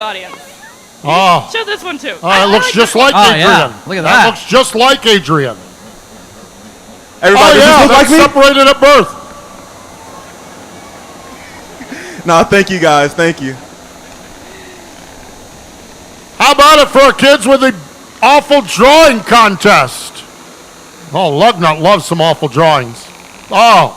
audience. Oh. Show this one too. It looks just like Adrian. Yeah. Look at that. That looks just like Adrian. Everybody, that's like me? separated at birth. No, thank you guys. Thank you. How about it for our kids with the awful drawing contest? Oh, Lugnut loves some awful drawings. Oh.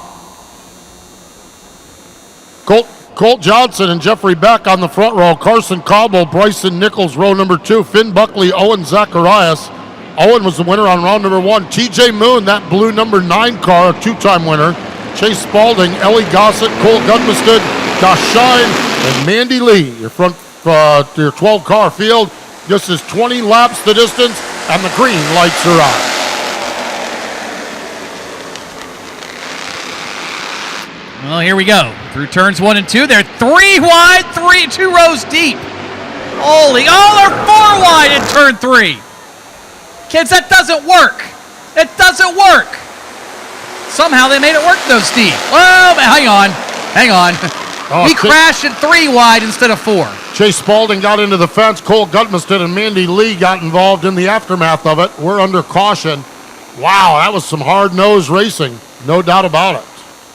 Colt Johnson and Jeffrey Beck on the front row. Carson Cobble, Bryson Nichols, row number 2. Finn Buckley, Owen Zacharias. Owen was the winner on round number 1. TJ Moon, that blue number 9 car, a 2-time winner. Chase Spalding, Ellie Gossett, Cole Gudmested, Josh Shine, and Mandy Lee. Your front your 12-car field. This is 20 laps the distance, and the green lights are on. Well, here we go. Through turns 1 and 2. They're 3 wide, 2 rows deep. Holy, they're 4 wide in turn 3. Kids, that doesn't work. It doesn't work. Somehow they made it work though, Steve. Well, hang on. We crashed at 3 wide instead of 4. Chase Spalding got into the fence. Cole Gudmested and Mandy Lee got involved in the aftermath of it. We're under caution. Wow, that was some hard-nosed racing. No doubt about it.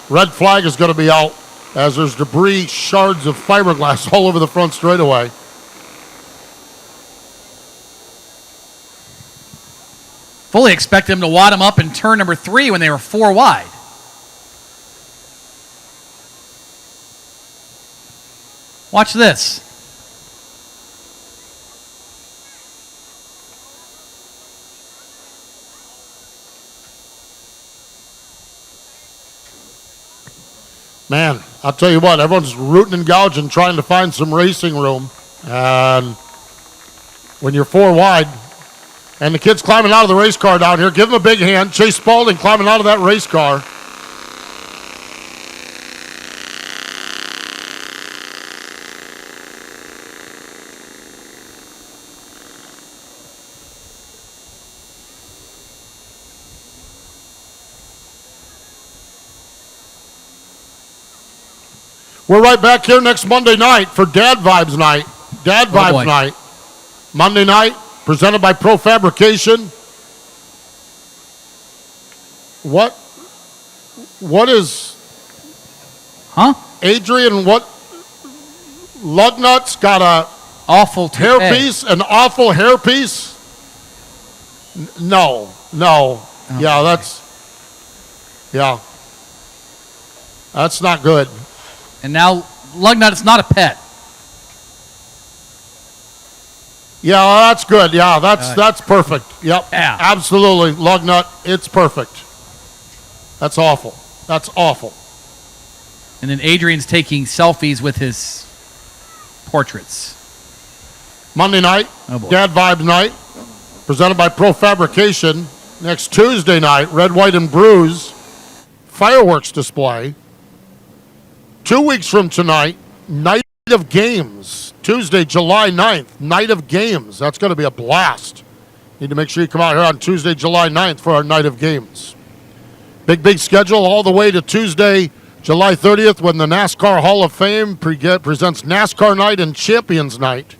Red flag is going to be out as there's debris, shards of fiberglass all over the front straightaway. Fully expect them to wad them up in turn number 3 when they were 4 wide. Watch this. Man, I'll tell you what, everyone's rooting and gouging, trying to find some racing room. And when you're 4 wide, and the kid's climbing out of the race car down here, give him a big hand. Chase Spalding climbing out of that race car. We're right back here next Monday night for Dad Vibes Night. Dad Vibes Night. Monday night, presented by Pro Fabrication. What is... Huh? Adrian, what... Lugnut's got a... Awful hairpiece? An awful hairpiece? No. Okay. Yeah, that's not good. And now, Lugnut is not a pet. Yeah, that's good. Yeah, that's perfect. Yep. Yeah. Absolutely. Lugnut, it's perfect. That's awful. That's awful. And then Adrian's taking selfies with his portraits. Monday night, Dad Vibes Night, presented by Pro Fabrication. Next Tuesday night, Red, White, and Bruise fireworks display. 2 weeks from tonight, Night of Games. Tuesday, July 9th, Night of Games. That's going to be a blast. Need to make sure you come out here on Tuesday, July 9th for our Night of Games. Big schedule all the way to Tuesday, July 30th when the NASCAR Hall of Fame presents NASCAR Night and Champions Night.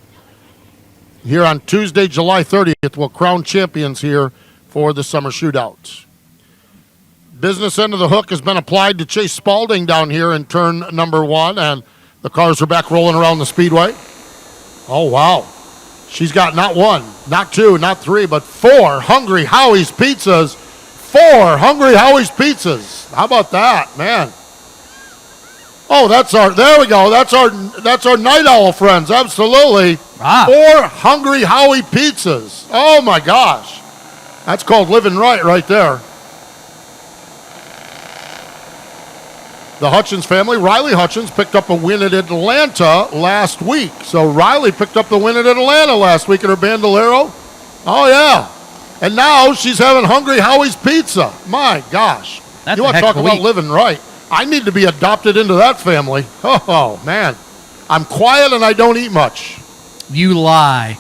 Here on Tuesday, July 30th, we'll crown champions here for the Summer Shootout. Business end of the hook has been applied to Chase Spalding down here in turn number 1, and the cars are back rolling around the speedway. Oh, wow. She's got not 1, not 2, not 3, but 4 Hungry Howie's Pizzas. 4 Hungry Howie's Pizzas. How about that, man? Oh, there we go. That's our Night Owl friends, absolutely. 4 Hungry Howie Pizzas. Oh, my gosh. That's called living right there. The Hutchins family, Riley Hutchins, picked up a win at Atlanta last week. So Riley picked up the win at Atlanta last week in her Bandolero. Oh, yeah. And now she's having Hungry Howie's Pizza. My gosh. That's you want to talk about living right. I need to be adopted into that family. Oh, man. I'm quiet and I don't eat much. You lie.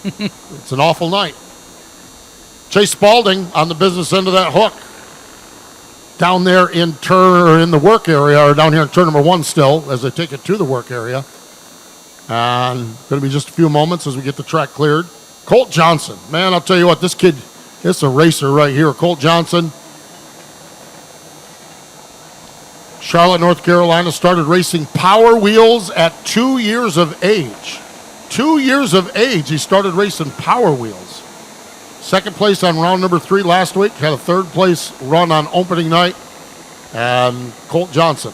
It's an awful night. Chase Spalding on the business end of that hook. Down there in the work area, or down here in turn number 1 still, as they take it to the work area. And going to be just a few moments as we get the track cleared. Colt Johnson. Man, I'll tell you what, this kid, this is a racer right here. Colt Johnson. Charlotte, North Carolina, started racing Power Wheels at 2 years of age. 2 years of age, he started racing Power Wheels. Second place on round number 3 last week. Had a third place run on opening night. And Colt Johnson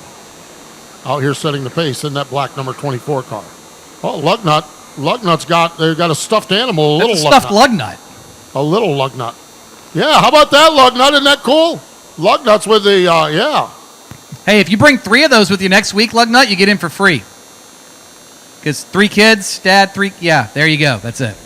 out here setting the pace in that black number 24 car. Oh, Lugnut. They've got a stuffed animal, a little stuffed lug nut. A little lug nut. Yeah, how about that lug nut? Isn't that cool? Lug nuts with the, yeah. Hey, if you bring 3 of those with you next week, lug nut, you get in for free. Because 3 kids, dad, 3, yeah, there you go. That's it.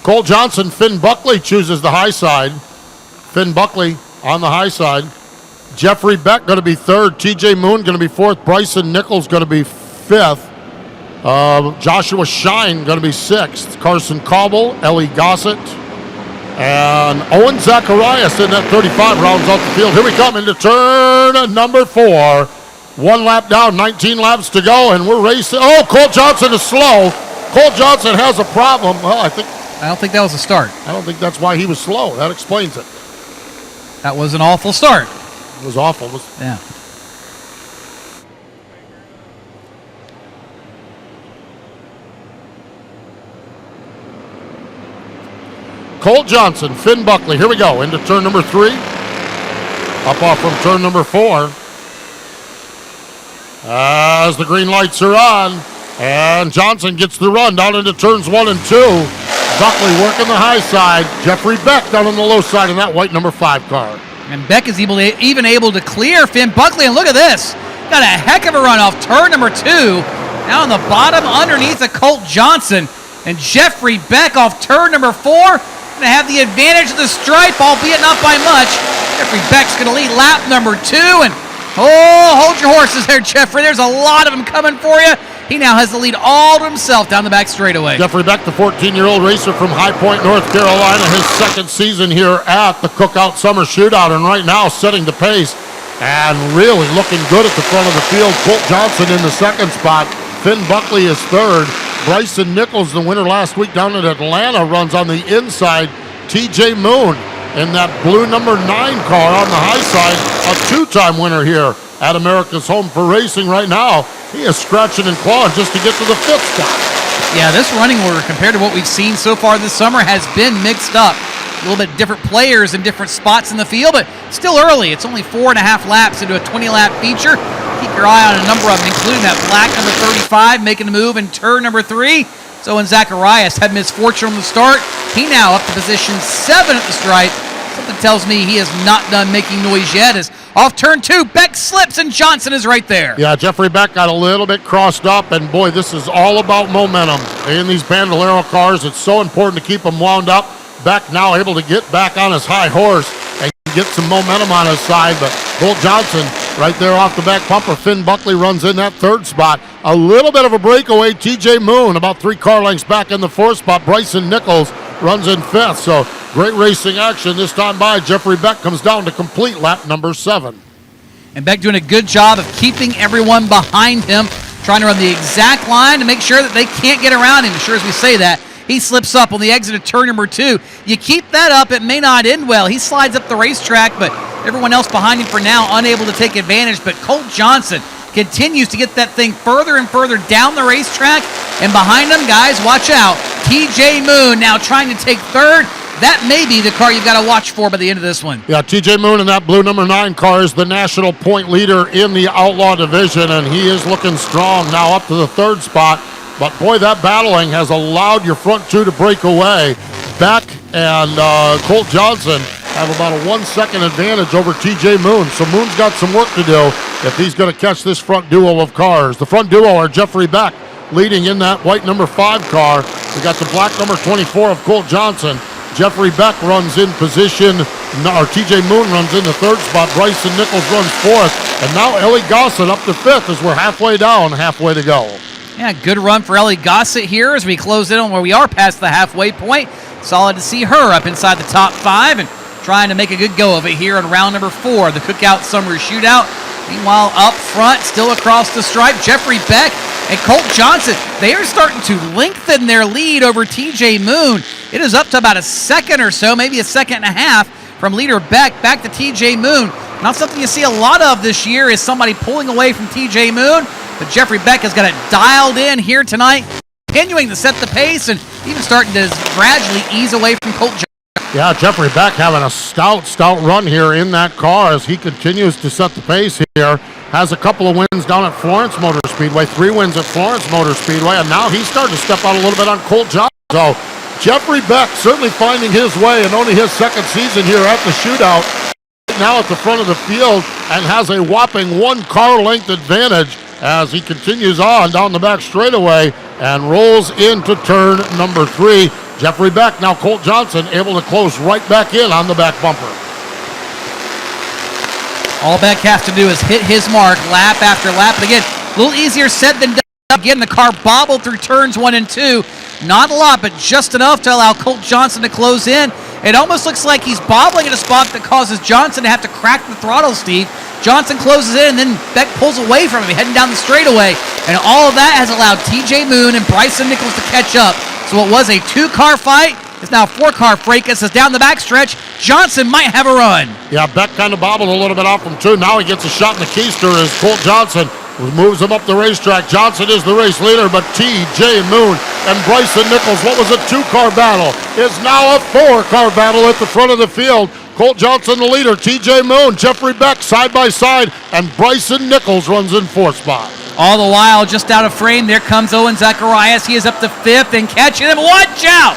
Colt Johnson, Finn Buckley chooses the high side. Finn Buckley on the high side. Jeffrey Beck going to be third. TJ Moon going to be fourth. Bryson Nichols going to be fifth. Joshua Shine going to be sixth. Carson Cobble, Ellie Gossett, and Owen Zacharias in that 35 rounds off the field. Here we come into turn number 4. 1 lap down, 19 laps to go, and we're racing. Oh, Colt Johnson is slow. Colt Johnson has a problem. Well, I don't think that was a start. I don't think that's why he was slow. That explains it. That was an awful start. It was awful. Yeah. Colt Johnson, Finn Buckley. Here we go into turn number 3. Up off from turn number 4. As the green lights are on, and Johnson gets the run down into turns 1 and 2. Buckley working the high side. Jeffrey Beck down on the low side in that white number 5 car. And Beck is even able to clear Finn Buckley, and look at this. Got a heck of a run off turn number 2. Now on the bottom underneath of Colt Johnson. And Jeffrey Beck off turn number 4. Going to have the advantage of the stripe, albeit not by much. Jeffrey Beck's going to lead lap number 2. And hold your horses there, Jeffrey. There's a lot of them coming for you. He now has the lead all to himself down the back straightaway. Jeffrey Beck, the 14-year-old racer from High Point, North Carolina, his second season here at the Cookout Summer Shootout, and right now setting the pace and really looking good at the front of the field. Colt Johnson in the second spot. Finn Buckley is third. Bryson Nichols, the winner last week down in Atlanta, runs on the inside. TJ Moon in that blue number 9 car on the high side, a 2-time winner here at America's Home for Racing right now. He is scratching and clawing just to get to the 5th spot. Yeah, this running order compared to what we've seen so far this summer has been mixed up. A little bit different players in different spots in the field, but still early. It's only 4.5 laps into a 20-lap feature. Keep your eye on a number of them, including that black number 35 making the move in turn number 3. So when Zacharias had misfortune on the start, he now up to position 7 at the stripe. Something tells me he is not done making noise yet. As off turn 2, Beck slips and Johnson is right there. Yeah, Jeffrey Beck got a little bit crossed up, and boy, this is all about momentum. In these Bandolero cars, it's so important to keep them wound up. Beck now able to get back on his high horse and get some momentum on his side, but Colt Johnson right there off the back bumper. Finn Buckley runs in that 3rd spot. A little bit of a breakaway. TJ Moon about 3 car lengths back in the 4th spot. Bryson Nichols runs in 5th. So great racing action this time by Jeffrey Beck. Comes down to complete lap number 7. And Beck doing a good job of keeping everyone behind him, trying to run the exact line to make sure that they can't get around him. Sure as we say that, he slips up on the exit of turn number 2. You keep that up, it may not end well. He slides up the racetrack, but everyone else behind him for now unable to take advantage. But Colt Johnson continues to get that thing further and further down the racetrack. And behind him, guys, watch out. TJ Moon now trying to take 3rd. That may be the car you've got to watch for by the end of this one. Yeah, TJ Moon in that blue number 9 car is the national point leader in the Outlaw division, and he is looking strong now up to the 3rd spot. But boy, that battling has allowed your front 2 to break away. Beck and Colt Johnson have about a 1-second advantage over TJ Moon. So Moon's got some work to do if he's going to catch this front duo of cars. The front duo are Jeffrey Beck leading in that white number 5 car. We got the black number 24 of Colt Johnson. Jeffrey Beck runs in position TJ Moon runs into third spot. Bryson Nichols runs fourth. And now Ellie Gossett up to fifth as we're halfway down, halfway to go. Yeah, good run for Ellie Gossett here as we close in on where we are past the halfway point. Solid to see her up inside the top 5 and trying to make a good go of it here in round number 4, the Cookout Summer Shootout. Meanwhile, up front, still across the stripe, Jeffrey Beck and Colt Johnson. They are starting to lengthen their lead over TJ Moon. It is up to about a second or so, maybe a second and a half from leader Beck back to TJ Moon. Not something you see a lot of this year is somebody pulling away from TJ Moon, but Jeffrey Beck has got it dialed in here tonight, continuing to set the pace and even starting to gradually ease away from Colt Johnson. Yeah, Jeffrey Beck having a stout run here in that car as he continues to set the pace here. Has a couple of wins down at Florence Motor Speedway, 3 wins at Florence Motor Speedway, and now he's starting to step out a little bit on Colt Johnson. So Jeffrey Beck certainly finding his way in only his second season here at the shootout. Now at the front of the field and has a whopping 1 car length advantage as he continues on down the back straightaway and rolls into turn number 3. Jeffrey Beck, now Colt Johnson, able to close right back in on the back bumper. All Beck has to do is hit his mark lap after lap. And again, a little easier said than done. Again, the car bobbled through turns 1 and 2. Not a lot, but just enough to allow Colt Johnson to close in. It almost looks like he's bobbling at a spot that causes Johnson to have to crack the throttle, Steve. Johnson closes in, and then Beck pulls away from him, heading down the straightaway. And all of that has allowed TJ Moon and Bryson Nichols to catch up. So it was a 2-car fight. It's now a 4-car fracas as down the backstretch. Johnson might have a run. Yeah, Beck kind of bobbled a little bit off from 2. Now he gets a shot in the keister as Colt Johnson moves him up the racetrack. Johnson is the race leader, but TJ Moon and Bryson Nichols, what was a 2-car battle, is now a 4-car battle at the front of the field. Colt Johnson the leader, TJ Moon, Jeffrey Beck side by side, and Bryson Nichols runs in 4th spot. All the while, just out of frame, there comes Owen Zacharias. He is up to 5th and catching him. Watch out!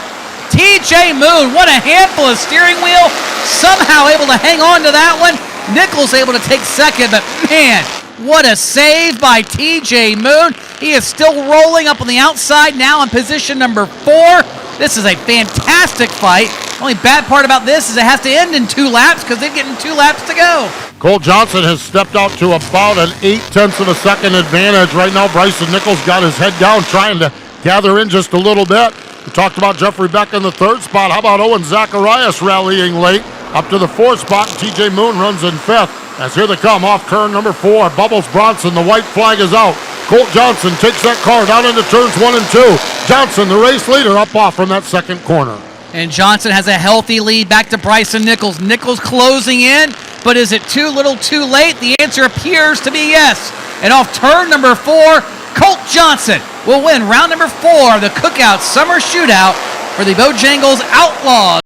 TJ Moon, what a handful of steering wheel. Somehow able to hang on to that one. Nichols able to take 2nd, but man, what a save by TJ Moon. He is still rolling up on the outside now in position number 4. This is a fantastic fight. The only bad part about this is it has to end in 2 laps because they're getting 2 laps to go. Colt Johnson has stepped out to about an 0.8 of a second advantage. Right now, Bryson Nichols got his head down trying to gather in just a little bit. We talked about Jeffrey Beck in the 3rd spot. How about Owen Zacharias rallying late up to the 4th spot? And TJ Moon runs in 5th. As here they come off turn number 4. Bubbles Bronson, the white flag is out. Colt Johnson takes that car down into turns 1 and 2. Johnson, the race leader, up off from that 2nd corner. And Johnson has a healthy lead back to Bryson Nichols. Nichols closing in, but is it too little too late? The answer appears to be yes. And off turn number 4, Colt Johnson will win round number 4 of the Cookout Summer Shootout for the Bojangles Outlaws.